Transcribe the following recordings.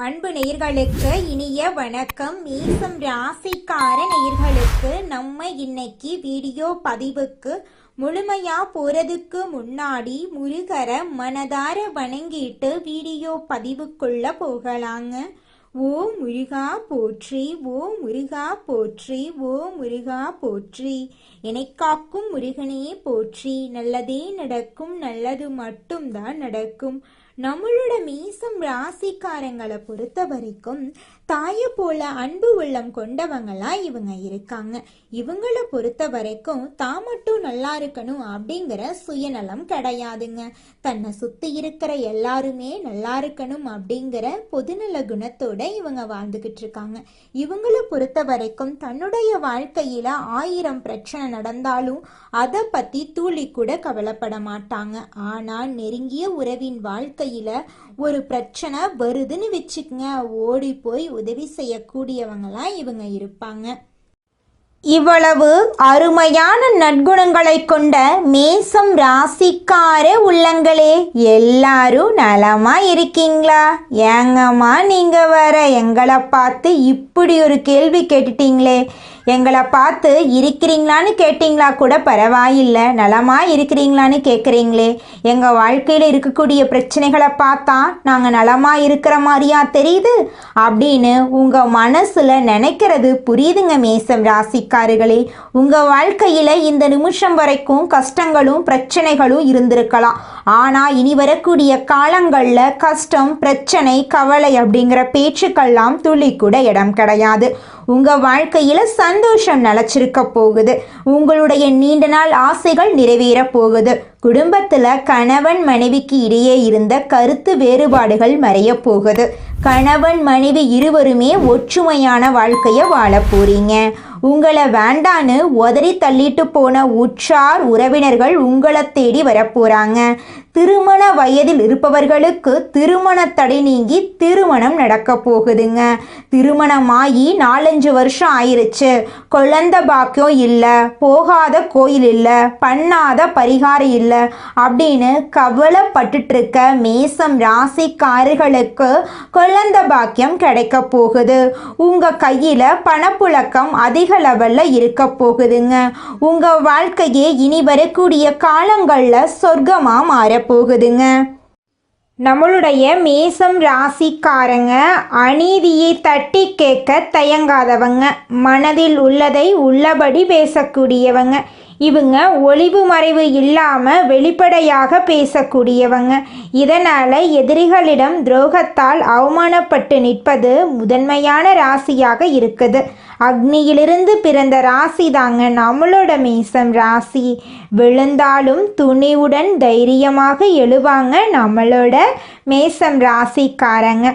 அன்பு நேயர்களுக்கு இனிய வணக்கம். மேசம் ராசிக்கார நேயர்களுக்கு நம்ம இன்னைக்கு வீடியோ பதிவுக்கு முழுமையா போறதுக்கு முன்னாடி முருகரை மனதார வணங்கிட்டு வீடியோ பதிவுக்குள்ள போகலாங்க. ஓ முருகா போற்றி, ஓ முருகா போற்றி, ஓ முருகா போற்றி. என்னை காக்கும் முருகனே போற்றி. நல்லதே நடக்கும், நல்லது மட்டும்தான் நடக்கும். நம்மளோட மேசம் ராசிக்காரங்களை பொறுத்த வரைக்கும் தாயை போல அன்பு உள்ளம் கொண்டவங்களா இவங்க இருக்காங்க. இவங்களை பொறுத்த வரைக்கும் தான் மட்டும் நல்லா இருக்கணும் அப்படிங்கிற சுயநலம் கிடையாதுங்க. தன்னை சுத்தி இருக்கிற எல்லாருமே நல்லா இருக்கணும் அப்படிங்கிற பொதுநல குணத்தோட இவங்க வாழ்ந்துகிட்டு இருக்காங்க. இவங்களை பொறுத்த வரைக்கும் தன்னுடைய வாழ்க்கையில 1000 பிரச்சனை நடந்தாலும் அதை பத்தி துளி கூட கவலைப்பட மாட்டாங்க. ஆனா நெருங்கிய உறவின் வாழ்க்கையில ஒரு பிரச்சனை வருதுன்னு வச்சுக்கங்க, ஓடி போய் உதவி செய்யக்கூடியவங்களா இவங்க இருப்பாங்க. இவ்வளவு அருமையான நற்குணங்களை கொண்ட மேசம் ராசிக்கார உள்ளங்களே, எல்லாரும் நலமா இருக்கீங்களா? ஏங்கம்மா நீங்க வர எங்களை பார்த்து இப்படி ஒரு கேள்வி கேட்டுட்டீங்களே. எங்களை பார்த்து இருக்கிறீங்களான்னு கேட்டிங்களா கூட பரவாயில்லை, நலமா இருக்கிறீங்களான்னு கேட்குறீங்களே. எங்கள் வாழ்க்கையில் இருக்கக்கூடிய பிரச்சனைகளை பார்த்தா நாங்கள் நலமா இருக்கிற மாதிரியா தெரியுது அப்படின்னு உங்கள் மனசில் நினைக்கிறது புரியுதுங்க மேசம் ராசிக்காரர்களே. உங்கள் வாழ்க்கையில் இந்த நிமிஷம் வரைக்கும் கஷ்டங்களும் பிரச்சனைகளும் இருந்திருக்கலாம். ஆனால் இனி வரக்கூடிய காலங்களில் கஷ்டம், பிரச்சனை, கவலை அப்படிங்கிற பேச்சுக்கெல்லாம் துளி கூட இடம் கிடையாது. உங்கள் வாழ்க்கையில் சந்தோஷம் நிலச்சிருக்க போகுது. உங்களுடைய நீண்ட நாள் ஆசைகள் நிறைவேற போகுது. குடும்பத்தில் கணவன் மனைவிக்கு இடையே இருந்த கருத்து வேறுபாடுகள் மறைய போகுது. கணவன் மனைவி இருவருமே ஒற்றுமையான வாழ்க்கையை வாழ போறீங்க. உங்களை வேண்டான்னு உதறி தள்ளிட்டு போன உற்றார் உறவினர்கள் உங்களை தேடி வரப்போறாங்க. திருமண வயதில் இருப்பவர்களுக்கு திருமண தடை நீங்கி திருமணம் நடக்க போகுதுங்க. திருமணமாகி 4-5 வருஷம் ஆயிருச்சு, குழந்தை பாக்கியம் இல்லை, போகாத கோயில் இல்லை, பண்ணாத பரிகாரம் இல்லை அப்படின்னு கவலைப்பட்டுட்டு இருக்க மேசம் ராசிக்காரர்களுக்கு குழந்தை பாக்கியம் கிடைக்க போகுது. உங்க கையில பணப்புழக்கம் அதிக லெவல்ல இருக்க போகுதுங்க. உங்க வாழ்க்கையே இனி வரக்கூடிய காலங்கள்ல சொர்க்கமா மாறப்போகுதுங்க. நம்மளுடைய மேசம் ராசிக்காரங்க அநீதியை தட்டி கேட்க தயங்காதவங்க, மனதில் உள்ளதை உள்ளபடி பேசக்கூடியவங்க. இவங்க ஒளிவு மறைவு இல்லாமல் வெளிப்படையாக பேசக்கூடியவங்க. இதனால் எதிரிகளிடம் துரோகத்தால் அவமானப்பட்டு நிற்பது முதன்மையான ராசியாக இருக்குது. அக்னியிலிருந்து பிறந்த ராசி தாங்க நம்மளோட மேசம் ராசி. விழுந்தாலும் துணிவுடன் தைரியமாக எழுவாங்க நம்மளோட மேசம் ராசிக்காரங்க.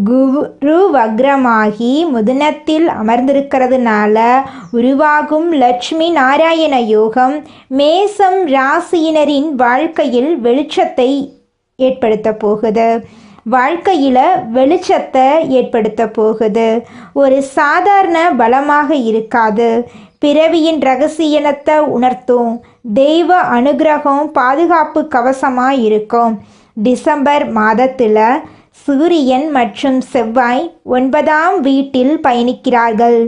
குரு வக்ரமாகி முதனத்தில் அமர்ந்திருக்கிறதுனால உருவாகும் லட்சுமி நாராயண யோகம் மேசம் ராசியினரின் வாழ்க்கையில் வெளிச்சத்தை ஏற்படுத்த போகுது. வாழ்க்கையில் வெளிச்சத்தை ஏற்படுத்த போகுது. ஒரு சாதாரண பலமாக இருக்காது. பிறவியின் ரகசியத்தை உணர்த்தும். தெய்வ அனுகிரகம் பாதுகாப்பு கவசமாக இருக்கும். டிசம்பர் மாதத்தில் சூரியன் மற்றும் செவ்வாய் 9ஆம் வீட்டில் பயணிக்கிறார்கள்.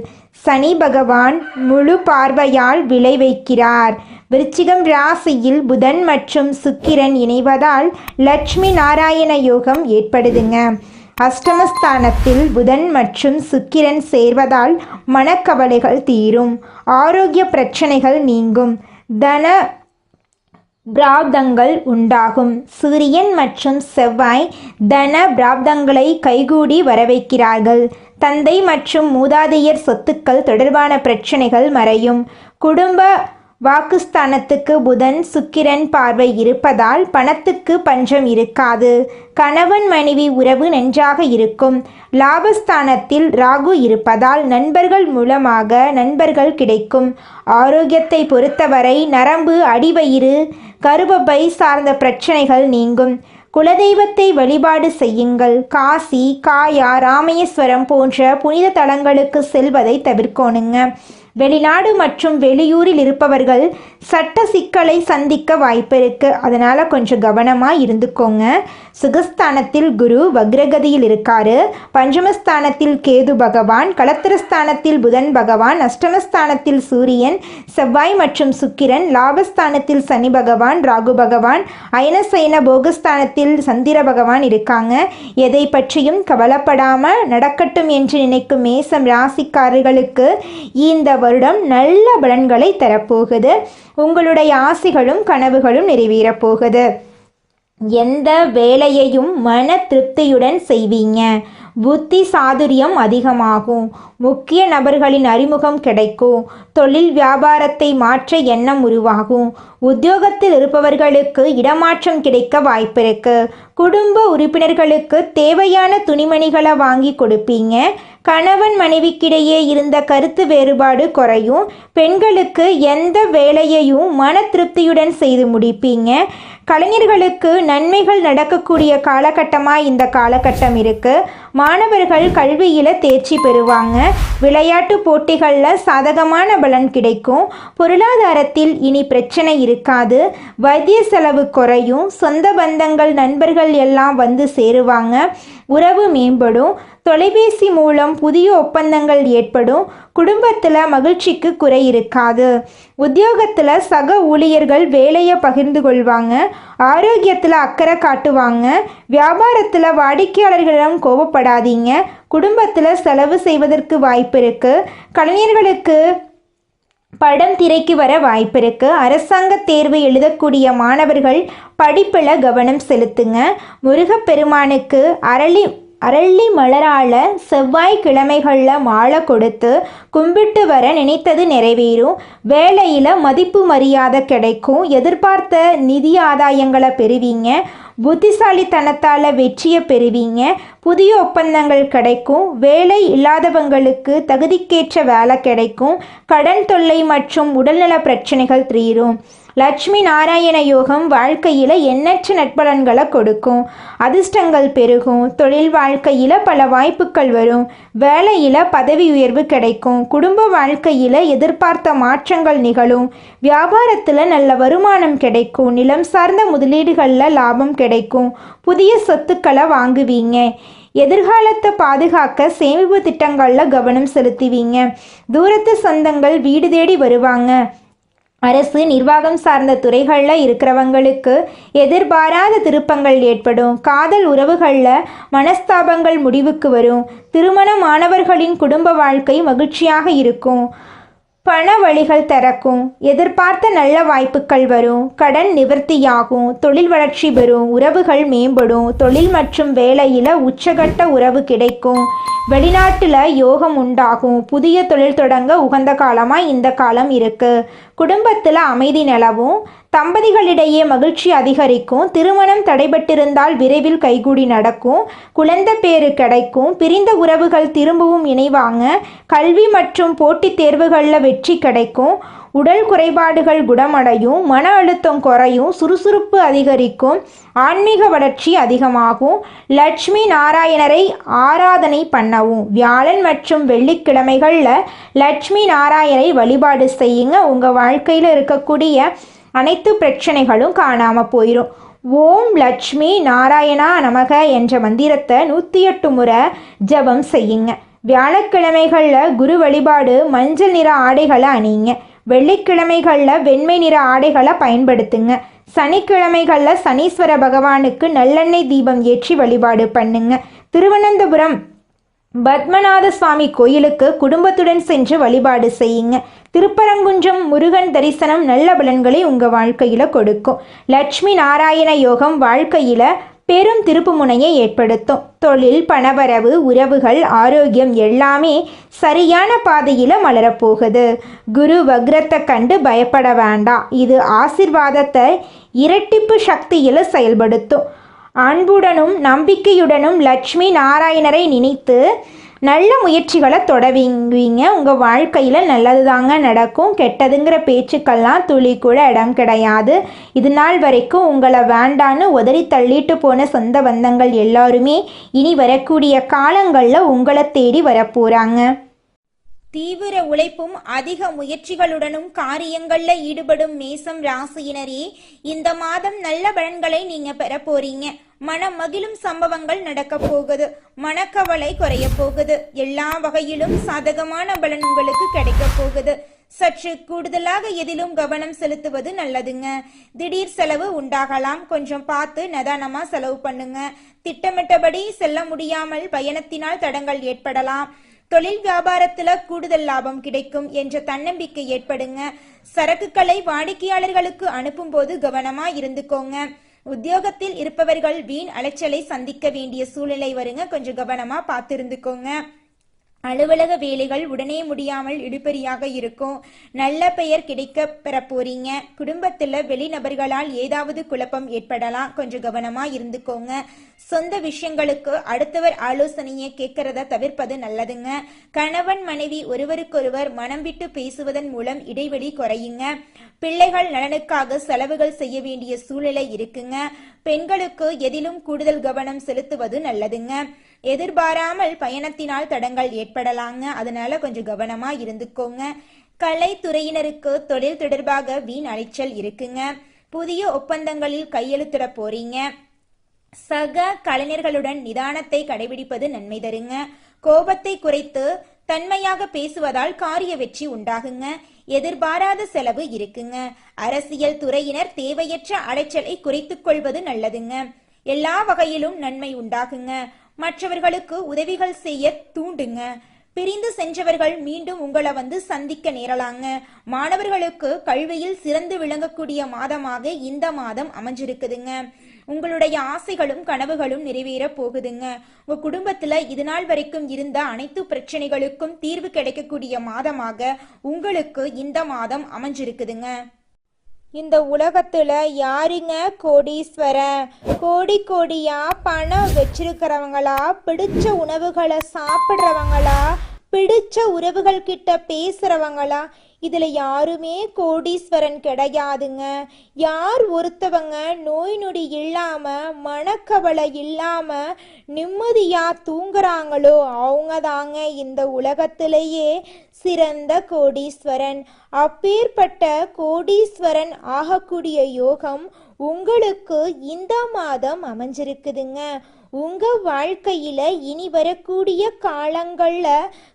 சனி பகவான் முழு பார்வையால் விளை வைக்கிறார். விருச்சிகம் ராசியில் புதன் மற்றும் சுக்கிரன் இணைவதால் லட்சுமி நாராயண யோகம் ஏற்படுதுங்க. அஷ்டமஸ்தானத்தில் புதன் மற்றும் சுக்கிரன் சேர்வதால் மனக்கவலைகள் தீரும். ஆரோக்கிய பிரச்சனைகள் நீங்கும். தன பிராப்தங்கள் உண்டாகும். சூரியன் மற்றும் செவ்வாய் தன பிராப்தங்களை கைகூடி வரவைக்கிறார்கள். தந்தை மற்றும் மூதாதையர் சொத்துக்கள் தொடர்பான பிரச்சனைகள் மறையும். குடும்ப வாக்குஸ்தானத்துக்கு புதன் சுக்கிரன் பார்வை இருப்பதால் பணத்துக்கு பஞ்சம் இருக்காது. கணவன் மனைவி உறவு நன்றாக இருக்கும். லாபஸ்தானத்தில் ராகு இருப்பதால் நண்பர்கள் மூலமாக நண்பர்கள் கிடைக்கும். ஆரோக்கியத்தை பொறுத்தவரை நரம்பு, அடிவயிறு, கருப்பப்பை சார்ந்த பிரச்சனைகள் நீங்கும். குலதெய்வத்தை வழிபாடு செய்யுங்கள். காசி, காயா, ராமேஸ்வரம் போன்ற புனித தலங்களுக்கு செல்வதை தவிர்க்கணுங்க. வெளிநாடு மற்றும் வெளியூரில் இருப்பவர்கள் சட்ட சிக்கலை சந்திக்க வாய்ப்பு இருக்குது. அதனால் கொஞ்சம் கவனமாக இருந்துக்கோங்க. சுகஸ்தானத்தில் குரு வக்ரகதியில் இருக்காரு. பஞ்சமஸ்தானத்தில் கேது பகவான், களத்திரஸ்தானத்தில் புதன் பகவான், அஷ்டமஸ்தானத்தில் சூரியன், செவ்வாய் மற்றும் சுக்கிரன், லாபஸ்தானத்தில் சனி பகவான், ராகு பகவான், அயனசயன போகஸ்தானத்தில் சந்திர பகவான் இருக்காங்க. எதை பற்றியும் கவலைப்படாமல் நடக்கட்டும் என்று நினைக்கும் மேசம் ராசிக்காரர்களுக்கு இந்த வருடம் நல்ல பலன்களை தரப்போகுது. உங்களுடைய ஆசைகளும் கனவுகளும் நிறைவேறப் போகுது. எந்த வேலையையும் மன திருப்தியுடன் செய்வீங்க. புத்தி சாதுரியம் அதிகமாகும். முக்கிய நபர்களின் அறிமுகம் கிடைக்கும். தொழில் வியாபாரத்தை மாற்ற எண்ணம் உருவாகும். உத்தியோகத்தில் இருப்பவர்களுக்கு இடமாற்றம் கிடைக்க வாய்ப்பிருக்கு. குடும்ப உறுப்பினர்களுக்கு தேவையான துணிமணிகளை வாங்கி கொடுப்பீங்க. கணவன் மனைவிக்கிடையே இருந்த கருத்து வேறுபாடு குறையும். பெண்களுக்கு எந்த வேலையையும் மன திருப்தியுடன் செய்து முடிப்பீங்க. கலைஞர்களுக்கு நன்மைகள் நடக்கக்கூடிய காலகட்டமாக இந்த காலகட்டம் இருக்குது. மாணவர்கள் கல்வியில் தேர்ச்சி பெறுவாங்க. விளையாட்டு போட்டிகளில் சாதகமான பலன் கிடைக்கும். பொருளாதாரத்தில் இனி பிரச்சனை இருக்காது. வைத்திய செலவு குறையும். சொந்த பந்தங்கள் நண்பர்கள் எல்லாம் வந்து சேருவாங்க. உறவு மேம்படும். தொலைபேசி மூலம் புதிய ஒப்பந்தங்கள் ஏற்படும். குடும்பத்தில் மகிழ்ச்சிக்கு குறை இருக்காது. உத்தியோகத்தில் சக ஊழியர்கள் வேலையை பகிர்ந்து கொள்வாங்க. ஆரோக்கியத்தில் அக்கறை காட்டுவாங்க. வியாபாரத்தில் வாடிக்கையாளர்களிடம் கோபப்படாதீங்க. குடும்பத்தில் செலவு செய்வதற்கு வாய்ப்பு இருக்குது. கலைஞர்களுக்கு படம் திரைக்கு வர வாய்ப்பு இருக்குது. அரசாங்க தேர்வு எழுதக்கூடிய மாணவர்கள் படிப்பில் கவனம் செலுத்துங்க. முருகப்பெருமானுக்கு அரளி மலரால் செவ்வாய்க்கிழமைகளில் மாலை கொடுத்து கும்பிட்டு வர நினைத்தது நிறைவேறும். வேலையில் மதிப்பு மரியாதை கிடைக்கும். எதிர்பார்த்த நிதி ஆதாயங்களை பெறுவீங்க. புத்திசாலித்தனத்தால் வெற்றியை பெறுவீங்க. புதிய ஒப்பந்தங்கள் கிடைக்கும். வேலை இல்லாதவங்களுக்கு தகுதிக்கேற்ற வேலை கிடைக்கும். கடன் தொல்லை மற்றும் உடல்நல பிரச்சனைகள் தீரும். லட்சுமி நாராயண யோகம் வாழ்க்கையில் எண்ணற்ற நட்பலன்களை கொடுக்கும். அதிர்ஷ்டங்கள் பெருகும். தொழில் வாழ்க்கையில் பல வாய்ப்புகள் வரும். வேலையில் பதவி உயர்வு கிடைக்கும். குடும்ப வாழ்க்கையில் எதிர்பார்த்த மாற்றங்கள் நிகழும். வியாபாரத்தில் நல்ல வருமானம் கிடைக்கும். நிலம் சார்ந்த முதலீடுகளில் லாபம் கிடைக்கும். புதிய சொத்துக்களை வாங்குவீங்க. எதிர்காலத்தை பாதுகாக்க சேமிப்பு திட்டங்களில் கவனம் செலுத்துவீங்க. தூரத்து சொந்தங்கள் வீடு தேடி வருவாங்க. அரசு நிர்வாகம் சார்ந்த துறைகளில் இருக்கிறவங்களுக்கு எதிர்பாராத திருப்பங்கள் ஏற்படும். காதல் உறவுகளில் மனஸ்தாபங்கள் முடிவுக்கு வரும். திருமணமானவர்களின் குடும்ப வாழ்க்கை மகிழ்ச்சியாக இருக்கும். பண வழிகள் திறக்கும். எதிர்பார்த்த நல்ல வாய்ப்புகள் வரும். கடன் நிவர்த்தியாகும். தொழில் வளர்ச்சி பெறும். உறவுகள் மேம்படும். தொழில் மற்றும் வேலையில் உச்சகட்ட உறவு கிடைக்கும். வெளிநாட்டில் யோகம் உண்டாகும். புதிய தொழில் தொடங்க உகந்த காலமாக இந்த காலம் இருக்குது. குடும்பத்தில் அமைதி நிலவும். தம்பதிகளிடையே மகிழ்ச்சி அதிகரிக்கும். திருமணம் தடைபட்டிருந்தால் விரைவில் கைகூடி நடக்கும். குழந்தை பேறு கிடைக்கும். பிரிந்த உறவுகள் திரும்பவும் இணைவாங்க. கல்வி மற்றும் போட்டித் தேர்வுகளில் வெற்றி கிடைக்கும். உடல் குறைபாடுகள் குணமடையும். மன அழுத்தம் குறையும். சுறுசுறுப்பு அதிகரிக்கும். ஆன்மீக வளர்ச்சி அதிகமாகும். லட்சுமி நாராயணரை ஆராதனை பண்ணவும். வியாழன் மற்றும் வெள்ளிக்கிழமைகளில் லட்சுமி நாராயணரை வழிபாடு செய்யுங்க. உங்கள் வாழ்க்கையில் இருக்கக்கூடிய அனைத்து பிரச்சனைகளும் காணாமல் போயிடும். ஓம் லட்சுமி நாராயணா நமக என்ற மந்திரத்தை 108 முறை ஜபம் செய்யுங்க. வியாழக்கிழமைகளில் குரு வழிபாடு மஞ்சள் நிற ஆடைகளை அணியுங்க. வெள்ளிக்கிழமைகளில் வெண்மை நிற ஆடைகளை பயன்படுத்துங்க. சனிக்கிழமைகளில் சனீஸ்வர பகவானுக்கு நல்லெண்ணெய் தீபம் ஏற்றி வழிபாடு பண்ணுங்க. திருவனந்தபுரம் பத்மநாத சுவாமி கோயிலுக்கு குடும்பத்துடன் சென்று வழிபாடு செய்யுங்க. திருப்பரங்குன்றம் முருகன் தரிசனம் நல்ல பலன்களை உங்கள் வாழ்க்கையில் கொடுக்கும். லட்சுமி நாராயண யோகம் வாழ்க்கையில் பெரும் திருப்புமுனையை ஏற்படுத்தும். தொழில், பணவரவு, உறவுகள், ஆரோக்கியம் எல்லாமே சரியான பாதையில் மலரப்போகுது. குரு வக்ரத்தை கண்டு பயப்பட வேண்டாம். இது ஆசிர்வாதத்தை இரட்டிப்பு சக்தியில் செயல்படுத்தும். அன்புடனும் நம்பிக்கையுடனும் லட்சுமி நாராயணரை நினைத்து நல்ல முயற்சிகளை தொடங்குவீங்க. உங்கள் வாழ்க்கையில் நல்லது தாங்க நடக்கும். கெட்டதுங்கிற பேச்சுக்கெல்லாம் துளி கூட இடம் கிடையாது. இது நாள் வரைக்கும் உங்களை வேண்டான்னு உதறி தள்ளிட்டு போன சொந்த பந்தங்கள் எல்லாருமே இனி வரக்கூடிய காலங்களில் உங்களை தேடி வரப்போகிறாங்க. தீவிர உழைப்பும் அதிக முயற்சிகளுடனும் காரியங்கள்ல ஈடுபடும் மேசம் ராசியினரே, இந்த மாதம் நல்ல பலன்களை நீங்க பெற போறீங்க. மனம் மகிழும் சம்பவங்கள் நடக்க போகுது. மனக்கவலை குறைய போகுது. எல்லா வகையிலும் சாதகமான பலன் உங்களுக்கு கிடைக்க போகுது. சற்று கூடுதலாக எதிலும் கவனம் செலுத்துவது நல்லதுங்க. திடீர் செலவு உண்டாகலாம். கொஞ்சம் பார்த்து நிதானமா செலவு பண்ணுங்க. திட்டமிட்டபடி செல்ல முடியாமல் பயணத்தினால் தடங்கள் ஏற்படலாம். தொழில் வியாபாரத்துல கூடுதல் லாபம் கிடைக்கும் என்ற தன்னம்பிக்கை ஏற்படுங்க. சரக்குகளை வாடிக்கையாளர்களுக்கு அனுப்பும் போது கவனமா இருந்துக்கோங்க. உத்தியோகத்தில் இருப்பவர்கள் வீண் அலைச்சலை சந்திக்க வேண்டிய சூழ்நிலை வருங்க. கொஞ்சம் கவனமா பார்த்து இருந்துக்கோங்க. அலுவலக வேலைகள் உடனே முடியாமல் இழுபறியாக இருக்கும். நல்ல பெயர் கிடைக்க பெற போறீங்க. குடும்பத்துல வெளிநபர்களால் ஏதாவது குழப்பம் ஏற்படலாம். கொஞ்சம் கவனமா இருந்துக்கோங்க. சொந்த விஷயங்களுக்கு அடுத்தவர் ஆலோசனையை கேட்கறத தவிர்ப்பது நல்லதுங்க. கணவன் மனைவி ஒருவருக்கொருவர் மனம் விட்டு பேசுவதன் மூலம் இடைவெளி குறையுங்க. பிள்ளைகள் நலனுக்காக செலவுகள் செய்ய வேண்டிய சூழ்நிலை இருக்குங்க. பெண்களுக்கு எதிலும் கூடுதல் கவனம் செலுத்துவது நல்லதுங்க. எதிர்பாராமல் பயணத்தினால் தடங்கள் ஏற்படலாங்க. அதனால கொஞ்சம் கவனமா இருந்துக்கோங்க. கலைத்துறையினருக்கு தொழில் தொடர்பாக வீண் அலைச்சல் இருக்குங்க. புதிய ஒப்பந்தங்களில் கையெழுத்திட போறீங்க. சக கலைஞர்களுடன் நிதானத்தை கடைபிடிப்பது நன்மை தருங்க. கோபத்தை குறைத்து தன்மையாக பேசுவதால் காரிய வெற்றி உண்டாகுங்க. எதிர்பாராத செலவு இருக்குங்க. அரசியல் துறையினர் தேவையற்ற அலைச்சலை குறைத்துக் கொள்வது நல்லதுங்க. எல்லா வகையிலும் நன்மை உண்டாகுங்க. மற்றவர்களுக்கு உதவிகள் செய்ய தூண்டுங்க. பிரிந்து சென்றவர்கள் மீண்டும் உங்களை சந்திக்க நேரலாங்க. மாணவர்களுக்கு கல்வியில் சிறந்து விளங்கக்கூடிய மாதமாக இந்த மாதம் அமைஞ்சிருக்குதுங்க. உங்களுடைய ஆசைகளும் கனவுகளும் நிறைவேற போகுதுங்க. உங்க குடும்பத்துல இது நாள் வரைக்கும் இருந்த அனைத்து பிரச்சனைகளுக்கும் தீர்வு கிடைக்கக்கூடிய மாதமாக உங்களுக்கு இந்த மாதம் அமைஞ்சிருக்குதுங்க. இந்த உலகத்துல யாருங்க கோடீஸ்வரன்? கோடி கோடியா பணம் வச்சிருக்கிறவங்களா, பிடிச்ச உணவுகளை சாப்பிட்றவங்களா, பிடிச்ச உறவுகள் கிட்ட பேசுறவங்களா? இதுல யாருமே கோடீஸ்வரன் கிடையாதுங்க. யார் ஒருத்தவங்க நோய் நொடி இல்லாம மனக்கவலை இல்லாம நிம்மதியா தூங்குறாங்களோ அவங்க தாங்க இந்த உலகத்திலேயே சிறந்த கோடீஸ்வரன். அப்பேற்பட்ட கோடீஸ்வரன் ஆகக்கூடிய யோகம் உங்களுக்கு இந்த மாதம் அமைஞ்சிருக்குதுங்க. உங்க வாழ்க்கையில இனி வரக்கூடிய காலங்கள்ல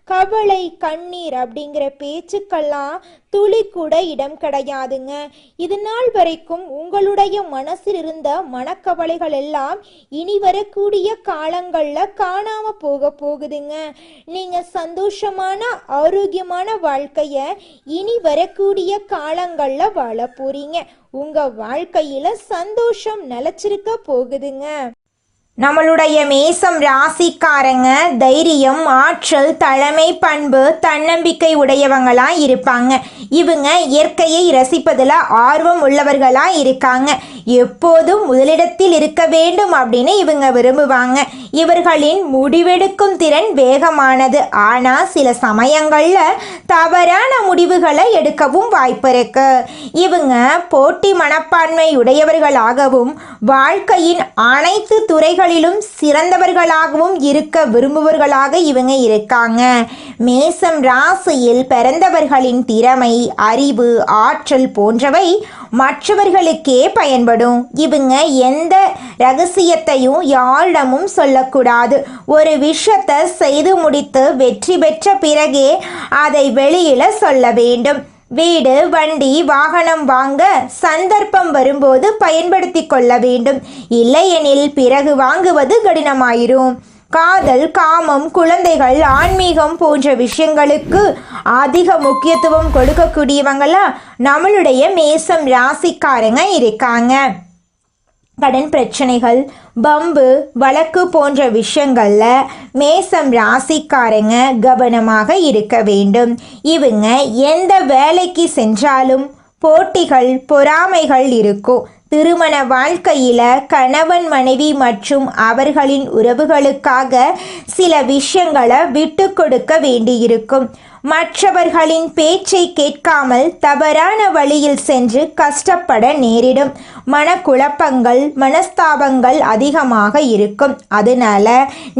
கவலை கண்ணீர் அப்படிங்கிற பேச்சுக்கெல்லாம் துளி கூட இடம் கிடையாதுங்க. இது நாள் வரைக்கும் உங்களுடைய மனசில் இருந்த மனக்கவலைகள் எல்லாம் இனி வரக்கூடிய காலங்கள்ல காணாம போகுதுங்க. நீங்க சந்தோஷமான ஆரோக்கியமான வாழ்க்கைய இனி வரக்கூடிய காலங்கள்ல வாழ போறீங்க. உங்க வாழ்க்கையில சந்தோஷம் நிலைச்சிருக்க போகுதுங்க. நம்மளுடைய மேசம் ராசிக்காரங்க தைரியம், ஆற்றல், தலைமை பண்பு, தன்னம்பிக்கை உடையவங்களா இருப்பாங்க. இவங்க இயற்கையை ரசிப்பதில் ஆர்வம் உள்ளவர்களா இருக்காங்க. எப்போதும் முதலிடத்தில் இருக்க வேண்டும் அப்படின்னு இவங்க விரும்புவாங்க. இவர்களின் முடிவெடுக்கும் திறன் வேகமானது. ஆனால் சில சமயங்களில் தவறான முடிவுகளை எடுக்கவும் வாய்ப்பு இருக்கு. இவங்க போட்டி மனப்பான்மை உடையவர்களாகவும் வாழ்க்கையின் அனைத்து துறைகளிலும் சிறந்தவர்களாகவும் இருக்க விரும்புவர்களாக இவங்க இருக்காங்க. மேசம் ராசியில் பிறந்தவர்களின் திறமை, அறிவு, ஆற்றல் போன்றவை மற்றவர்களுக்கே பயன்படும். இவங்க எந்த ரகசியத்தையும் யாரிடமும் சொல்லக்கூடாது. ஒரு விஷயத்தை செய்து முடித்து வெற்றி பெற்ற பிறகே அதை வெளியில சொல்ல வேண்டும். வீடு, வண்டி, வாகனம் வாங்க சந்தர்ப்பம் வரும்போது பயன்படுத்தி கொள்ள வேண்டும். இல்லையெனில் பிறகு வாங்குவது கடினமாயிரும். காதல், காமம், குழந்தைகள், ஆன்மீகம் போன்ற விஷயங்களுக்கு அதிக முக்கியத்துவம் கொடுக்கக்கூடியவங்களா நம்மளுடைய மேசம் ராசிக்காரங்க இருக்காங்க. கடன் பிரச்சனைகள், பம்பு, வழக்கு போன்ற விஷயங்கள்ல மேசம் ராசிக்காரங்க கவனமாக இருக்க வேண்டும். இவங்க எந்த வேலைக்கு சென்றாலும் போட்டிகள், பொறாமைகள் இருக்கும். திருமண வாழ்க்கையில கணவன் மனைவி மற்றும் அவர்களின் உறவுகளுக்காக சில விஷயங்களை விட்டு கொடுக்க வேண்டியிருக்கும். மற்றவர்களின் பேச்சை கேட்காமல் தவறான வழியில் சென்று கஷ்டப்பட நேரிடும். மனக்குழப்பங்கள், மனஸ்தாபங்கள் அதிகமாக இருக்கும். அதனால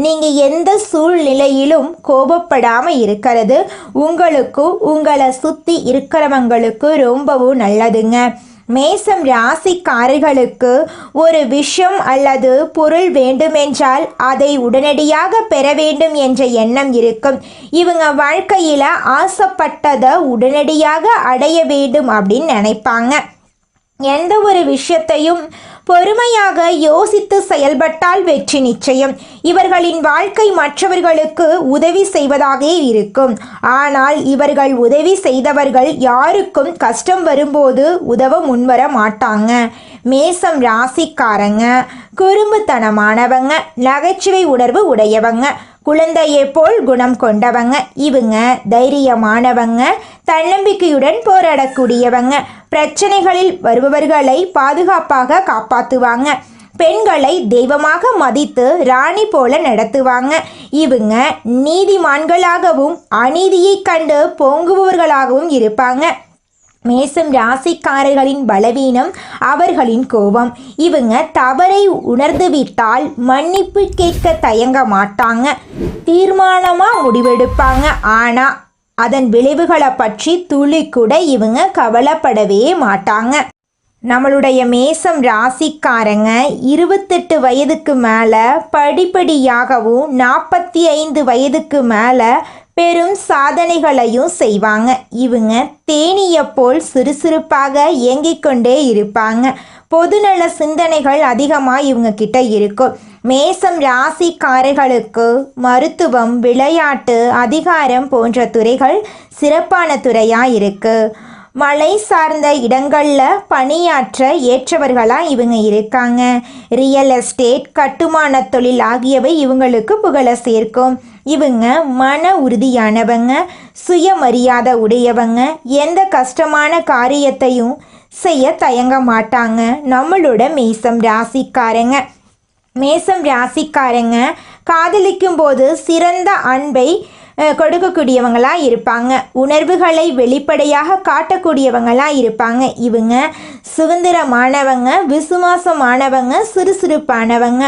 நீங்கள் எந்த சூழ்நிலையிலும் கோபப்படாம இருக்கிறது உங்களுக்கு, உங்களை சுற்றி இருக்கிறவங்களுக்கு ரொம்பவும் நல்லதுங்க. மேசம் ராசிக்காரர்களுக்கு ஒரு விஷயம் அல்லது பொருள் வேண்டுமென்றால் அதை உடனடியாக பெற வேண்டும் என்ற எண்ணம் இருக்கும். இவங்க வாழ்க்கையில் ஆசைப்பட்டதை உடனடியாக அடைய வேண்டும் அப்படின்னு நினைப்பாங்க. எந்த ஒரு விஷயத்தையும் பொறுமையாக யோசித்து செயல்பட்டால் வெற்றி நிச்சயம். இவர்களின் வாழ்க்கை மற்றவர்களுக்கு உதவி செய்வதாக இருக்கும். ஆனால் இவர்கள் உதவி செய்தவர்கள் யாருக்கும் கஷ்டம் வரும்போது உதவ முன்வர மாட்டாங்க. மேசம் ராசிக்காரங்க குறும்புத்தனமானவங்க, நகைச்சுவை உணர்வு உடையவங்க, குழந்தையை போல் குணம் கொண்டவங்க. இவங்க தைரியமானவங்க, தன்னம்பிக்கையுடன் போராடக்கூடியவங்க, பிரச்சனைகளில் வருபவர்களை பாதுகாப்பாக காப்பாற்றுவாங்க, பெண்களை தெய்வமாக மதித்து ராணி போல நடத்துவாங்க. இவங்க நீதிமான்களாகவும் அநீதியை கண்டு பொங்குபவர்களாகவும் இருப்பாங்க. மேசம் ராசிக்காரர்களின் பலவீனம் அவர்களின் கோபம். இவங்க தவறை உணர்ந்துவிட்டால் மன்னிப்பு கேட்க தயங்க மாட்டாங்க, தீர்மானமாக முடிவெடுப்பாங்க. ஆனால் அதன் விளைவுகளை பற்றி துளி கூட இவங்க கவலைப்படவே மாட்டாங்க. நம்மளுடைய மேசம் ராசிக்காரங்க 28 வயதுக்கு மேலே படிப்படியாகவும் 45 வயதுக்கு மேலே பெரும் சாதனைகளையும் செய்வாங்க. இவங்க தேனீயை போல் சுறுசுறுப்பாக இயங்கிக் கொண்டே இருப்பாங்க. பொதுநல சிந்தனைகள் அதிகமாக இவங்க கிட்ட இருக்கும். மேசம் ராசிக்காரர்களுக்கு மருத்துவம், விளையாட்டு, அதிகாரம் போன்ற துறைகள் சிறப்பான துறையாக இருக்குது. மலை சார்ந்த இடங்களில் பணியாற்ற ஏற்றவர்களாக இவங்க இருக்காங்க. ரியல் எஸ்டேட், கட்டுமான தொழில் ஆகியவை இவங்களுக்கு புகழ சேர்க்கும். இவங்க மன உறுதியானவங்க, சுயமரியாதை உடையவங்க, எந்த கஷ்டமான காரியத்தையும் செய்ய தயங்க மாட்டாங்க. நம்மளோட மேசம் ராசிக்காரங்க காதலிக்கும் போது சிறந்த அன்பை கொடுக்கக்கூடியவங்களாக இருப்பாங்க. உணர்வுகளை வெளிப்படையாக காட்டக்கூடியவங்களாக இருப்பாங்க. இவங்க சுதந்திரமானவங்க, விசுவாசமானவங்க, சுறுசுறுப்பானவங்க.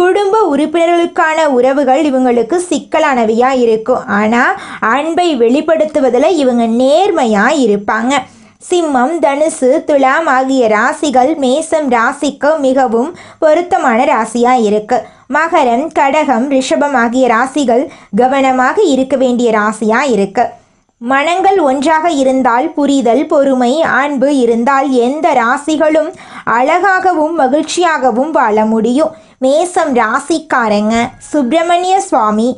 குடும்ப உறுப்பினர்களுக்கான உறவுகள் இவங்களுக்கு சிக்கலானவையாக இருக்கும். ஆனால் அன்பை வெளிப்படுத்துவதில் இவங்க நேர்மையாக இருப்பாங்க. சிம்மம், தனுசு, துலாம் ஆகிய ராசிகள் மேசம் ராசிக்கு மிகவும் பொருத்தமான ராசியாக இருக்கு. மகரம், கடகம், ரிஷபம் ஆகிய ராசிகள் கவனமாக இருக்க வேண்டிய ராசியாக இருக்கு. மனங்கள் ஒன்றாக இருந்தால் புரிதல், பொறுமை, அன்பு இருந்தால் எந்த ராசிகளும் அழகாகவும் மகிழ்ச்சியாகவும் வாழ முடியும். மேசம் ராசிக்காரங்க சுப்பிரமணிய சுவாமி,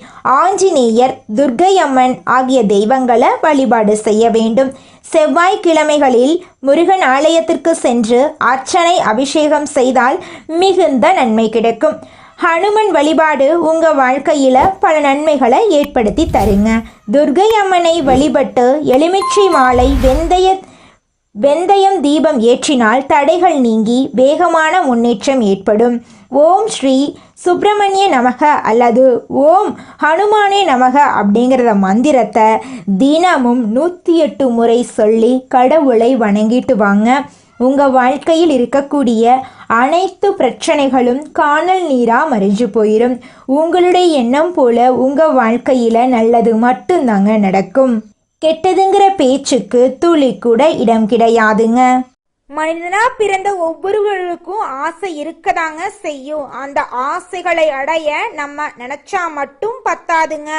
ஆஞ்சநேயர், துர்க்கை அம்மன் ஆகிய தெய்வங்களை வழிபாடு செய்ய வேண்டும். செவ்வாய்க்கிழமைகளில் முருகன் ஆலயத்திற்கு சென்று அர்ச்சனை, அபிஷேகம் செய்தால் மிகுந்த நன்மை கிடைக்கும். ஹனுமன் வழிபாடு உங்கள் வாழ்க்கையில் பல நன்மைகளை ஏற்படுத்தி தருங்க. துர்க்கை அம்மனை வழிபட்டு எலுமிச்சை மாலை, வெந்தயம் தீபம் ஏற்றினால் தடைகள் நீங்கி வேகமான முன்னேற்றம் ஏற்படும். ஓம் ஸ்ரீ சுப்பிரமணிய நமக அல்லது ஓம் ஹனுமானே நமக அப்படிங்கிறத மந்திரத்தை தினமும் 108 முறை சொல்லி கடவுளை வணங்கிட்டு வாங்க. உங்கள் வாழ்க்கையில் இருக்கக்கூடிய அனைத்து பிரச்சனைகளும் காணல் நீராக மறைஞ்சு போயிடும். உங்களுடைய எண்ணம் போல உங்கள் வாழ்க்கையில் நல்லது மட்டும்தாங்க நடக்கும். கெட்டதுங்கிற பேச்சுக்கு துளி கூட இடம் கிடையாதுங்க. மனிதனா பிறந்த ஒவ்வொருவருக்கும் ஆசை இருக்கதாங்க செய்யும். அந்த ஆசைகளை அடைய நம்ம நினைச்சா மட்டும் பத்தாதுங்க.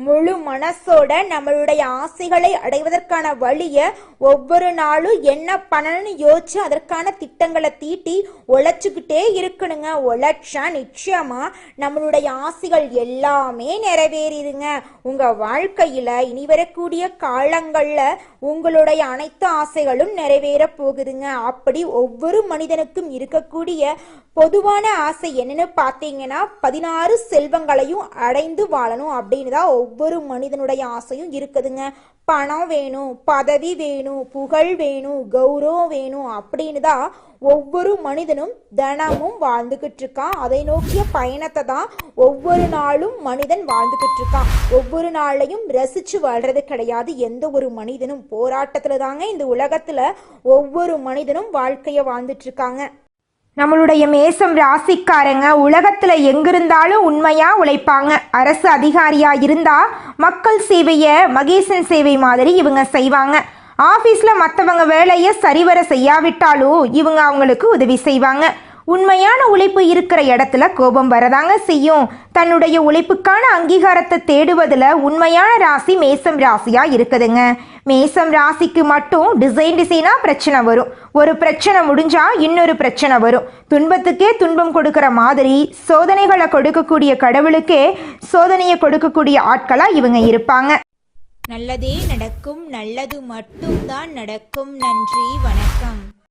முழு மனசோட நம்மளுடைய ஆசைகளை அடைவதற்கான வழியை ஒவ்வொரு நாளும் என்ன பண்ணணும்னு யோசிச்சு அதற்கான திட்டங்களை தீட்டி உழைச்சிக்கிட்டே இருக்கணுங்க. உழைச்சா நிச்சயமா நம்மளுடைய ஆசைகள் எல்லாமே நிறைவேறிடுங்க. உங்க வாழ்க்கையில இனி வரக்கூடிய காலங்கள்ல உங்களுடைய அனைத்து ஆசைகளும் நிறைவேற போகுதுங்க. அப்படி ஒவ்வொரு மனிதனுக்கும் இருக்கக்கூடிய பொதுவான ஆசை என்னன்னு பார்த்தீங்கன்னா 16 செல்வங்களையும் அடைந்து வாழணும் அப்படின்னு தான் ஒவ்வொரு மனிதனுடைய ஆசையும் இருக்குதுங்க. பணம் வேணும், பதவி வேணும், புகழ் வேணும், கௌரவம் வேணும் அப்படின்னு தான் ஒவ்வொரு மனிதனும் தினமும் வாழ்ந்துகிட்டு இருக்கான். அதை நோக்கிய பயணத்தை தான் ஒவ்வொரு நாளும் மனிதன் வாழ்ந்துகிட்டு இருக்கான். ஒவ்வொரு நாளையும் ரசிச்சு வாழ்றது கிடையாது. எந்த ஒரு மனிதனும் போராட்டத்துல தாங்க இந்த உலகத்துல ஒவ்வொரு மனிதனும் வாழ்க்கைய வாழ்ந்துட்டு இருக்காங்க. நம்மளுடைய மேசம் ராசிக்காரங்க உலகத்துல எங்கிருந்தாலும் உண்மையா உழைப்பாங்க. அரசு அதிகாரியா இருந்தா மக்கள் சேவையை மகேசன் சேவை மாதிரி இவங்க செய்வாங்க. ஆபீஸ்ல மற்றவங்க வேலையை சரிவர செய்யாவிட்டாலும் இவங்க அவங்களுக்கு உதவி செய்வாங்க. உண்மையான உழைப்பு இருக்கிற இடத்துல கோபம் வரதாங்க செய்யும். தன்னுடைய உழைப்புக்கான அங்கீகாரத்தை தேடுவதில் உண்மையான ராசி மேசம் ராசியா இருக்குதுங்க. மேசம் ராசிக்கு மட்டும் டிசைனா பிரச்சனை வரும். ஒரு பிரச்சனை முடிஞ்சா இன்னொரு பிரச்சனை வரும். துன்பத்துக்கே துன்பம் கொடுக்கிற மாதிரி சோதனைகளை கொடுக்கக்கூடிய கடவுளுக்கே சோதனையை கொடுக்கக்கூடிய ஆட்களா இவங்க இருப்பாங்க. நல்லதே நடக்கும், நல்லது மட்டும்தான் நடக்கும். நன்றி, வணக்கம்.